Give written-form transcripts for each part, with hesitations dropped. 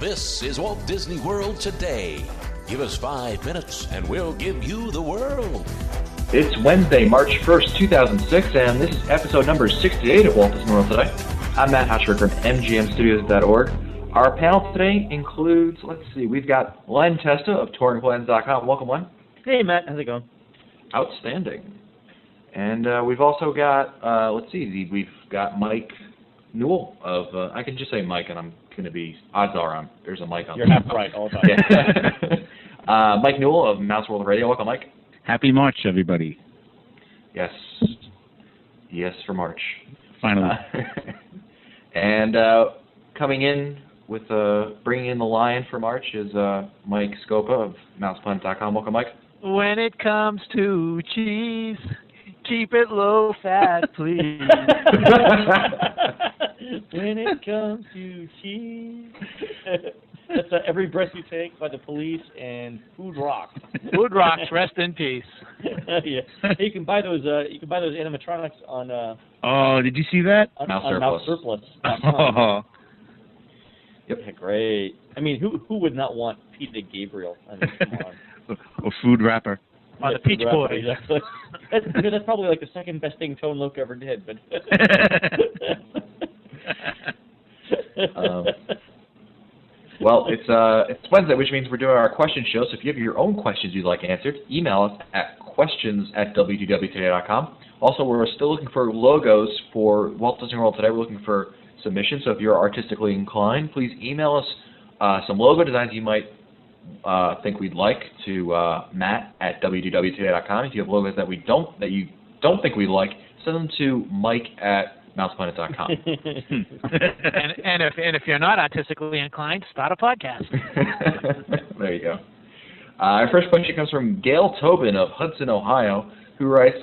This is Walt Disney World Today. Give us 5 minutes and we'll give you the world. It's Wednesday, March 1st, 2006, and this is episode number 68 of Walt Disney World Today. I'm Matt Hatchford from mgmstudios.org. Our panel today includes, we've got Len Testa of touringplans.com. Welcome, Len. Hey, Matt. How's it going? Outstanding. And we've also got, we've got Mike Newell of, I can just say Mike, and I'm going to be, odds are there's a Mike on You're half right all the time. Yeah. Mike Newell of Mouse World Radio. Welcome, Mike. Happy March, everybody. Yes. Yes, for March. Finally. And coming in with bringing in the lion for March is Mike Scopa of mouseplanet.com. Welcome, Mike. When it comes to cheese, keep it low fat, please. When it comes to cheese. That's Every Breath You Take by the Police and Food Rocks. Food Rocks, rest in peace. Yeah. You can buy those. Animatronics on. Oh, did you see that? On Mouse Surplus. Oh. Yep. Yeah, great. I mean, who would not want Peter Gabriel? I mean, come on. A food wrapper. On the Peach Boys. Exactly. That's probably like the second best thing Tone Loc ever did. But. Well, it's Wednesday, which means we're doing our question show. So if you have your own questions you'd like answered, email us at questions@wdwtoday.com. Also, we're still looking for logos for Walt Disney World Today. We're looking for submissions. So if you're artistically inclined, please email us some logo designs you might think we'd like to matt@wdwtoday.com. If you have logos that you don't think we'd like, send them to mike@mouseplanet.com. and if you're not artistically inclined, start a podcast. There you go. Our first question comes from Gail Tobin of Hudson, Ohio, who writes,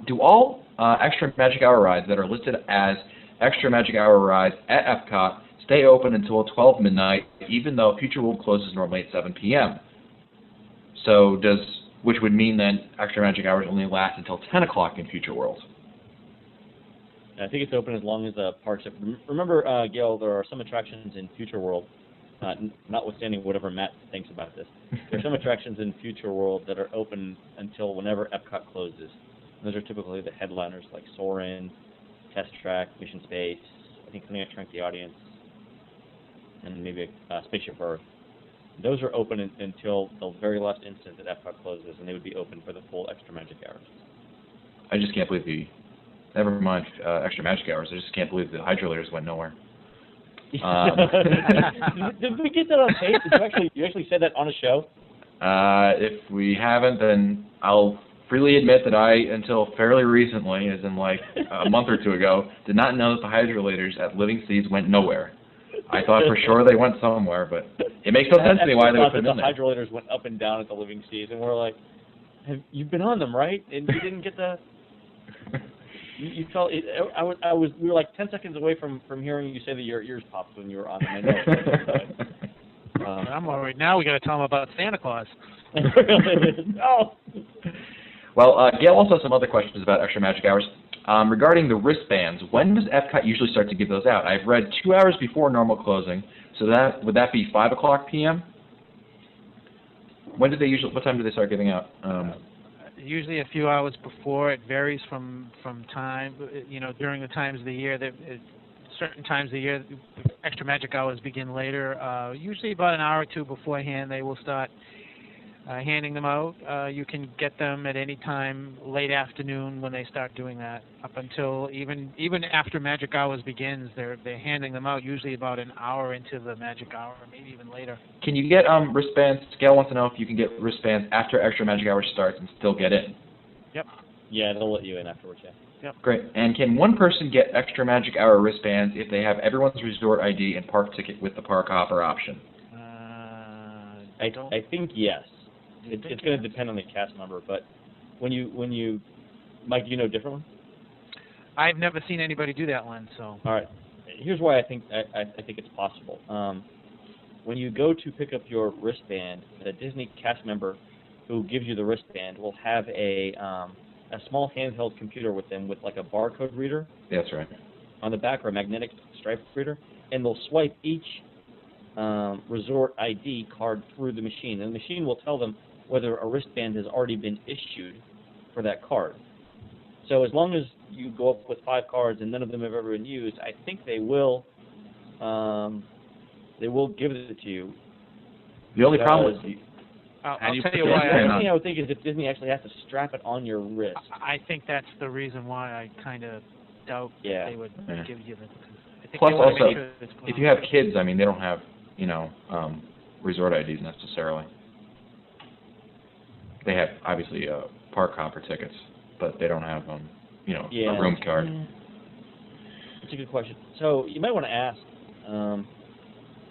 do all extra Magic Hour rides that are listed as extra Magic Hour rides at Epcot stay open until 12 midnight, even though Future World closes normally at 7 p.m.? Which would mean that extra Magic Hours only last until 10 o'clock in Future World. I think it's open as long as the parks have... Remember, Gail, there are some attractions in Future World, notwithstanding whatever Matt thinks about this. There are some attractions in Future World that are open until whenever Epcot closes. And those are typically the headliners like Soarin', Test Track, Mission Space, I think something like Shrink the Audience, and maybe Spaceship Earth. Those are open until the very last instant that Epcot closes, and they would be open for the full extra Magic Hours. I just can't believe never mind extra Magic Hours. I just can't believe the hydrolators went nowhere. Did we get that on tape? Did you actually said that on a show? If we haven't, then I'll freely admit that I, until fairly recently, as in like a month or two ago, did not know that the hydrolators at Living Seas went nowhere. I thought for sure they went somewhere, but it makes no sense to me why they would put them in there. The hydrolators went up and down at the Living Seas, and we're like, you've been on them, right? And you didn't get the... You felt it. We were like 10 seconds away from hearing you say that your ears popped when you were on them. I'm worried now. We got to tell them about Santa Claus. No. Well, Gail also has some other questions about extra Magic Hours. Regarding the wristbands, when does Epcot usually start to give those out? I've read 2 hours before normal closing, so would that be 5 o'clock p.m.? What time do they start giving out? Usually a few hours before. It varies from time. During the times of the year, certain times of the year, extra Magic Hours begin later. Usually about an hour or two beforehand, they will start handing them out. You can get them at any time late afternoon when they start doing that. Up until even after Magic Hours begins, they're handing them out usually about an hour into the Magic Hour, or maybe even later. Can you get wristbands? Gail wants to know if you can get wristbands after extra Magic Hours starts and still get in. Yep. Yeah, they'll let you in afterwards, yeah. Yep. Great. And can one person get extra Magic Hour wristbands if they have everyone's resort ID and park ticket with the Park Hopper option? I think yes. It's going to depend on the cast member, but when you, Mike, do you know a different one? I've never seen anybody do that one, so. All right. Here's why I think it's possible. When you go to pick up your wristband, the Disney cast member who gives you the wristband will have a small handheld computer with them with like a barcode reader. That's right. On the back, or a magnetic stripe reader, and they'll swipe each resort ID card through the machine, and the machine will tell them whether a wristband has already been issued for that card. So as long as you go up with 5 cards and none of them have ever been used, I think they will give it to you. The only problem is I'll you tell put you the why. wristband The on? only thing I would think is if Disney actually has to strap it on your wrist. I think that's the reason why I kind of doubt Yeah. they would Yeah. give you the. I think Plus they wanna also, make sure it's put if on. you have kids, I mean, they don't have, resort IDs necessarily. They have, obviously, park hopper tickets, but they don't have, Yeah. a room card. That's a good question. So you might want to ask.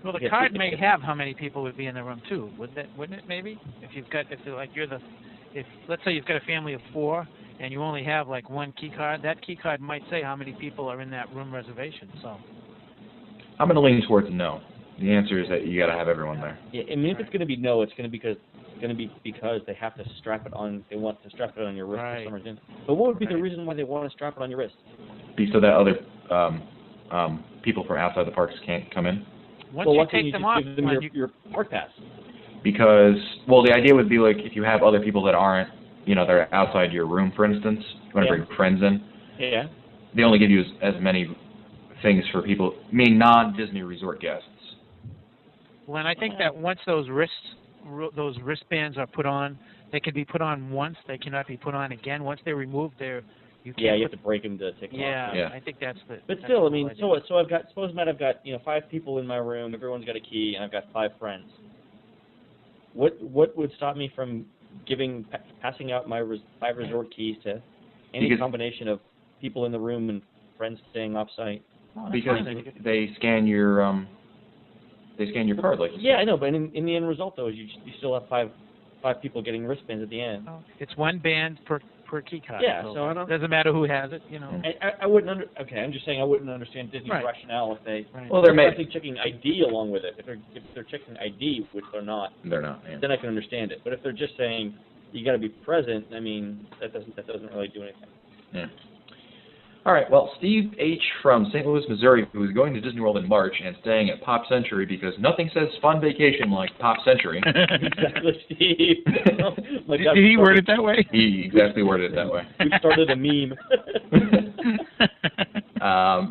Well, the Yeah, card if- may have how many people would be in the room too. Wouldn't it maybe? If let's say you've got a family of 4 and you only have like 1 key card, that key card might say how many people are in that room reservation. So I'm going to lean towards no. The answer is that you got to have everyone there. Yeah, I mean, if it's going to be no, it's going to be because they have to strap it on. They want to strap it on your wrist Right. for some reason. But what would be the reason why they want to strap it on your wrist? So that other people from outside the parks can't come in. once Well, you why can't take you them just off, give them when your park pass? Because, well, the idea would be like if you have other people that aren't, they're outside your room, for instance, you want to Yeah. bring friends in, Yeah. they only give you as many things for people, non-Disney resort guests. when I think that once those wristbands are put on, they can be put on once. They cannot be put on again. Once they're removed, you can't. Yeah, you have put, to break them to take them off. Yeah. I think that's the. But that's still, the I mean, whole idea. so I've got, suppose Matt, I've got 5 people in my room. Everyone's got a key, and I've got 5 friends. What would stop me from passing out my 5 resort keys to any Because- combination of people in the room and friends staying off site? Oh, that's Because fine. they scan your card, like you Yeah, I said. know, but in the end result though, is you still have 5 people getting wristbands at the end. Oh, it's 1 band per key card. Yeah, so I don't. Doesn't matter who has it. I wouldn't I'm just saying I wouldn't understand Disney's Right. rationale if they. Right. Well, they're especially checking ID along with it. If they're checking ID, which they're not, They're not. Yeah. then I can understand it. But if they're just saying you got to be present, I mean that doesn't really do anything. Yeah. All right. Well, Steve H. from St. Louis, Missouri, who is going to Disney World in March and staying at Pop Century because nothing says fun vacation like Pop Century. Exactly, Steve. Oh, my God, Did he word it that way? He exactly worded it that way. We've started a meme.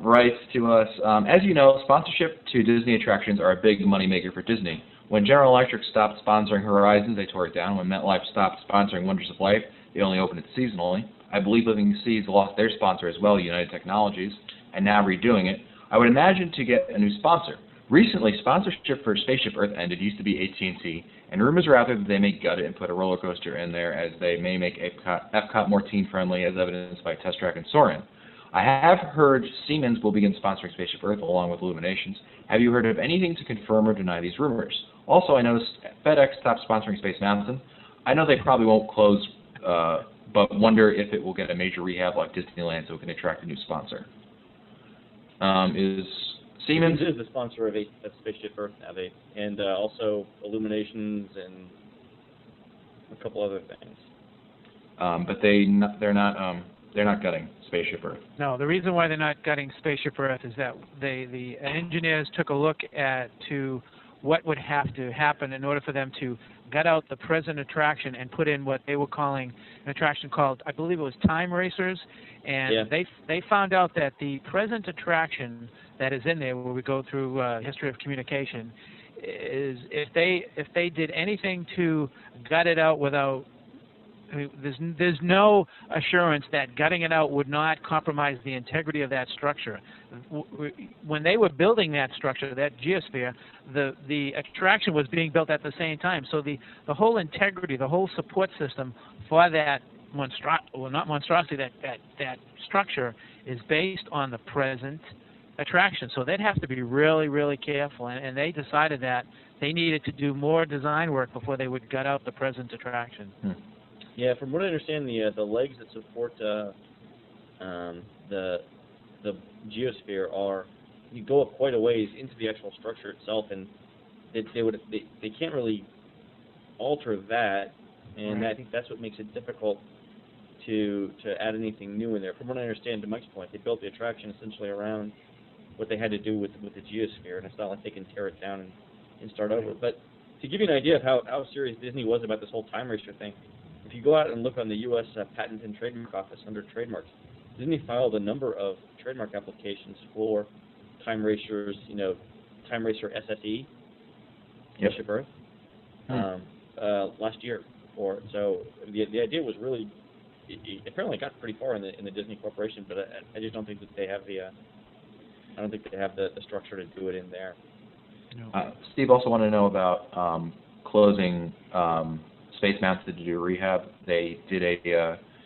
Writes to us, as you know, sponsorship to Disney attractions are a big moneymaker for Disney. When General Electric stopped sponsoring Horizons, they tore it down. When MetLife stopped sponsoring Wonders of Life, they only opened it seasonally. I believe Living Seas lost their sponsor as well, United Technologies, and now redoing it. I would imagine to get a new sponsor. Recently, sponsorship for Spaceship Earth ended, used to be AT&T, and rumors are out there that they may gut it and put a roller coaster in there as they may make Epcot more teen-friendly, as evidenced by Test Track and Soarin'. I have heard Siemens will begin sponsoring Spaceship Earth along with Illuminations. Have you heard of anything to confirm or deny these rumors? Also, I noticed FedEx stopped sponsoring Space Mountain. I know they probably won't close, but wonder if it will get a major rehab like Disneyland so it can attract a new sponsor. Is Siemens... is the sponsor of Spaceship Earth now, and also Illuminations and a couple other things. But they're not gutting Spaceship Earth. No, the reason why they're not gutting Spaceship Earth is that the engineers took a look to what would have to happen in order for them to gut out the present attraction and put in what they were calling an attraction called, I believe it was Time Racers, and they found out that the present attraction that is in there, where we go through history of communication, is if they did anything to gut it out without, I mean, there's no assurance that gutting it out would not compromise the integrity of that structure. When they were building that structure, that geosphere, the attraction was being built at the same time. So the whole integrity, the whole support system for that that structure is based on the present attraction. So they'd have to be really, really careful. And they decided that they needed to do more design work before they would gut out the present attraction. Yeah, from what I understand, the legs that support the geosphere are, you go up quite a ways into the actual structure itself, and they can't really alter that, and Right. I think that's what makes it difficult to add anything new in there. From what I understand, to Mike's point, they built the attraction essentially around what they had to do with the geosphere, and it's not like they can tear it down and and start over. But to give you an idea of how serious Disney was about this whole time racer thing, if you go out and look on the U.S. Patent and Trademark Office under trademarks, Disney filed a number of trademark applications for time racers, time racer SSE, Spaceship Earth, last year. So the idea was really, it apparently got pretty far in the Disney Corporation, but I just don't think that they have the structure to do it in there. No. Steve also wanted to know about closing Space Mountain to do rehab. They did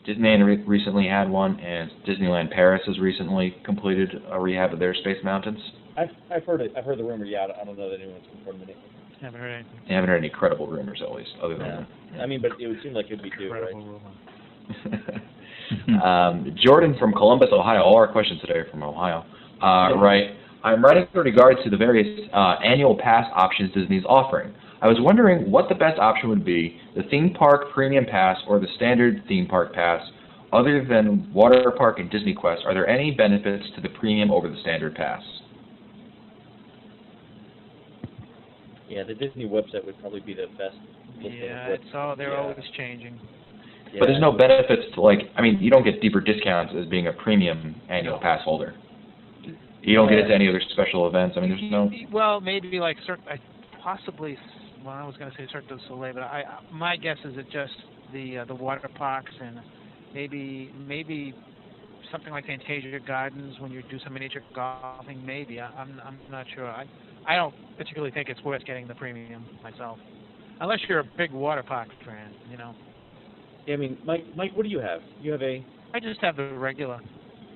Disneyland recently had one, and Disneyland Paris has recently completed a rehab of their Space Mountains. I've heard it. I've heard the rumor. Yeah, I don't know that anyone's confirmed it. Haven't heard anything. I haven't heard any credible rumors, at least, other than that. I mean, but it would seem like it'd be due, right? Jordan from Columbus, Ohio. All our questions today are from Ohio. Right. I'm writing in regards to the various annual pass options Disney's offering. I was wondering what the best option would be, the theme park premium pass or the standard theme park pass. Other than Water Park and Disney Quest, are there any benefits to the premium over the standard pass? Yeah, the Disney website would probably be the best. They're always changing. Yeah. But there's no benefits to, you don't get deeper discounts as being a premium annual pass holder. You don't get into any other special events. There's no... Well, maybe like possibly, well, I was going to say Cirque du Soleil, but my guess is it just the water parks and maybe something like Fantasia Gardens when you do some miniature golfing. Maybe I'm not sure. I don't particularly think it's worth getting the premium myself, unless you're a big water park fan. Yeah, Mike, what do you have? You have a? I just have the regular.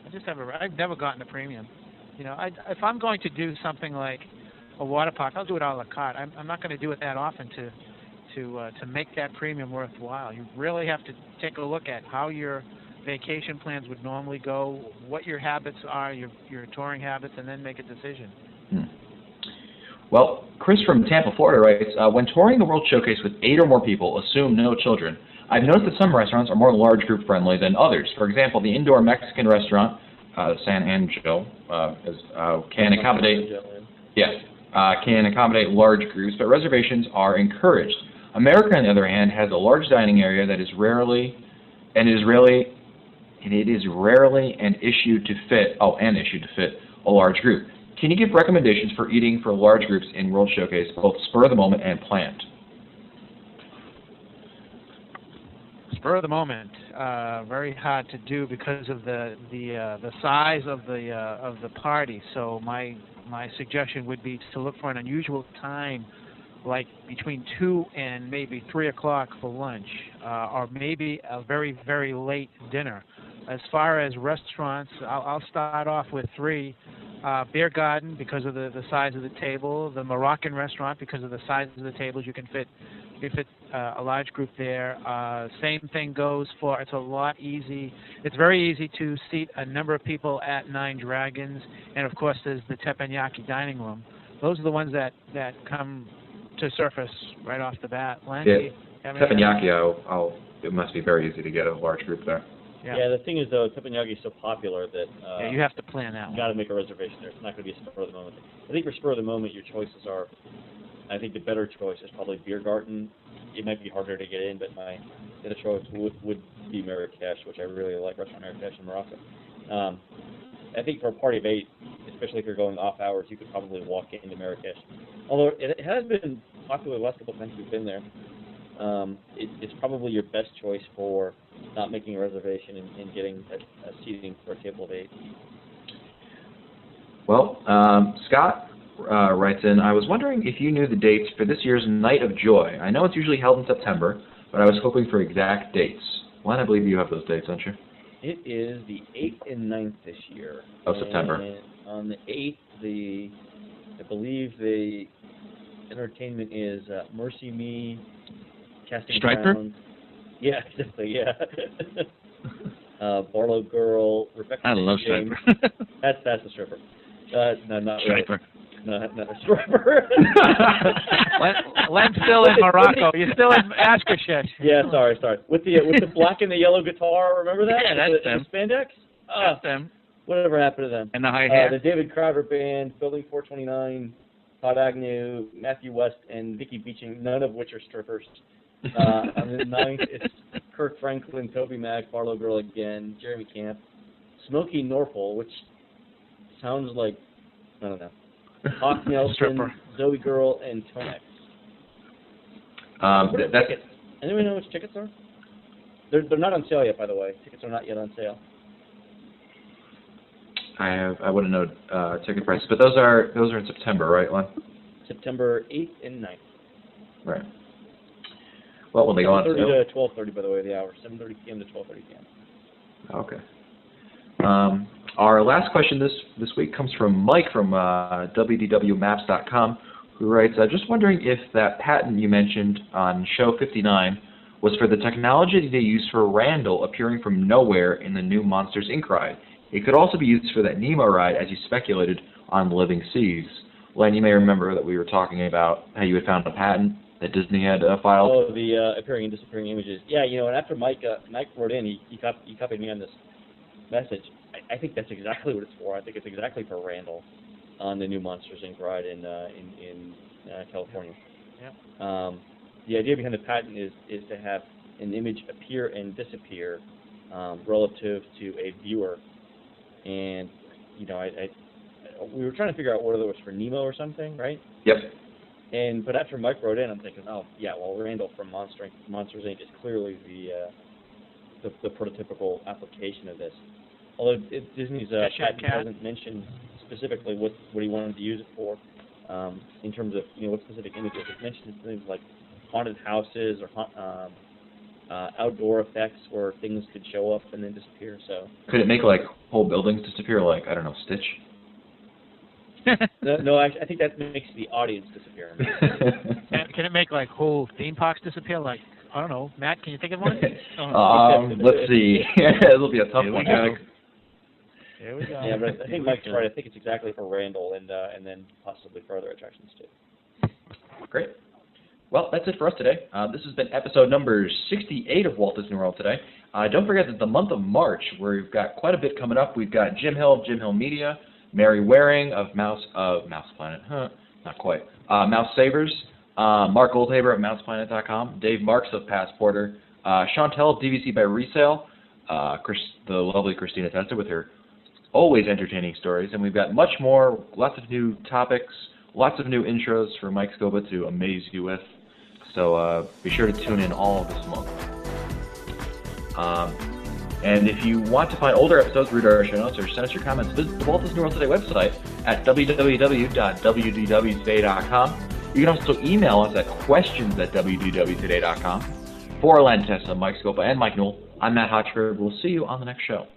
I've never gotten a premium. If I'm going to do something like a water park, I'll do it a la carte. I'm not going to do it that often to make that premium worthwhile. You really have to take a look at how your vacation plans would normally go, what your habits are, your touring habits, and then make a decision. Well, Chris from Tampa, Florida writes, when touring the World Showcase with 8 or more people, assume no children, I've noticed that some restaurants are more large group friendly than others. For example, the indoor Mexican restaurant, San Angel, can accommodate large groups, but reservations are encouraged. America, on the other hand, has a large dining area that is rarely an issue to fit a large group. Can you give recommendations for eating for large groups in World Showcase, both spur of the moment and planned? Spur of the moment, very hard to do because of the size of the party. So my suggestion would be to look for an unusual time, like between 2 and maybe 3 o'clock for lunch, or maybe a very, very late dinner. As far as restaurants, I'll start off with 3. Beer Garden, because of the size of the table. The Moroccan restaurant, because of the size of the tables, you can fit a large group there. Same thing goes for, it's very easy to seat a number of people at Nine Dragons, and of course there's the teppanyaki dining room. Those are the ones that come to surface right off the bat. Landy, teppanyaki, it must be very easy to get a large group there. Yeah, the thing is, though, teppanyaki is so popular that you have to plan that. You got to make a reservation there. It's not going to be a spur of the moment. I think for spur of the moment, your choices are. I think the better choice is probably Beer Garden. It might be harder to get in, but my other choice would be Marrakesh, which I really like. Restaurant Marrakesh in Morocco. I think for a party of 8, especially if you're going off hours, you could probably walk into Marrakesh. Although it has been popular the last couple of times we've been there. It's probably your best choice for not making a reservation and getting a seating for a table of 8. Well, Scott writes in, I was wondering if you knew the dates for this year's Night of Joy. I know it's usually held in September, but I was hoping for exact dates. Len, I believe you have those dates, don't you? It is the 8th and 9th this year. Of September. And on the 8th, I believe the entertainment is Mercy Me, Casting Striper? Crowns. Yeah, exactly, yeah. Barlow Girl, Rebecca I love James. Striper. That's the stripper. No, not Striper. Really. No, not a stripper. Len's still in Morocco. You're still in Ashkashesh. Yeah, sorry. With the black and the yellow guitar, remember that? Yeah, that's them. The spandex? That's them. Whatever happened to them? And the high hat. The David Crowder Band, Building 429. Todd Agnew, Matthew West, and Vicky Beeching, none of which are strippers. On the 9th, it's Kirk Franklin, Toby Mac, Barlow Girl again, Jeremy Camp, Smokey Norfolk, which sounds like, I don't know, Hawk Nelson, Stripper. Zoe Girl, and Tonex. That's Anyone know which tickets are? They're not on sale yet, by the way. Tickets are not yet on sale. I wouldn't know ticket prices, but those are in September, right, Len? September 8th and 9th. Right. Well, when they go on 7:30 sale. to 12:30, by the way, the hour. 7:30 p.m. to 12:30 p.m. Okay. Our last question this week comes from Mike from wdwmaps.com, who writes, just wondering if that patent you mentioned on show 59 was for the technology they used for Randall appearing from nowhere in the new Monsters, Inc. ride. It could also be used for that Nemo ride, as you speculated, on the Living Seas. Len, you may remember that we were talking about how you had found a patent that Disney had filed. Oh, the appearing and disappearing images. Yeah, and after Mike wrote in, he copied me on this message. I think that's exactly what it's for. I think it's exactly for Randall on the new Monsters, Inc. ride in California. Yep. The idea behind the patent is to have an image appear and disappear relative to a viewer. And, we were trying to figure out whether it was for Nemo or something, right? Yep. But after Mike wrote in, I'm thinking, oh, yeah, well, Randall from Monsters, Inc. is clearly the prototypical application of this. Although Disney's patent doesn't mention specifically what he wanted to use it for, in terms of what specific images. It mentions things like haunted houses or outdoor effects where things could show up and then disappear. So Could it make like whole buildings disappear, like I don't know, Stitch? no, I think that makes the audience disappear. Can it make like whole theme parks disappear? Like, I don't know, Matt, can you think of one? Let's see. It'll be a tough one. Here we go. Yeah, but I think Mike's right. I think it's exactly for Randall and then possibly for other attractions too. Great. Well, that's it for us today. This has been episode number 68 of Walt Disney World Today. Don't forget that the month of March, where we've got quite a bit coming up. We've got Jim Hill Media, Mary Waring of Mouse Planet, not quite, Mouse Savers, Mark Goldhaber of MousePlanet.com, Dave Marks of Passporter, Chantel of DVC by Resale, the lovely Christina Testa with her always entertaining stories, and we've got much more, lots of new topics, lots of new intros for Mike Scoba to amaze you with. So be sure to tune in all of this month. And if you want to find older episodes, read our show notes, or send us your comments, visit the Walt Disney World Today website at www.wdwtoday.com. You can also email us at questions@wdwtoday.com. For Len Tessa, Mike Scopa, and Mike Newell, I'm Matt Hotchkiss. We'll see you on the next show.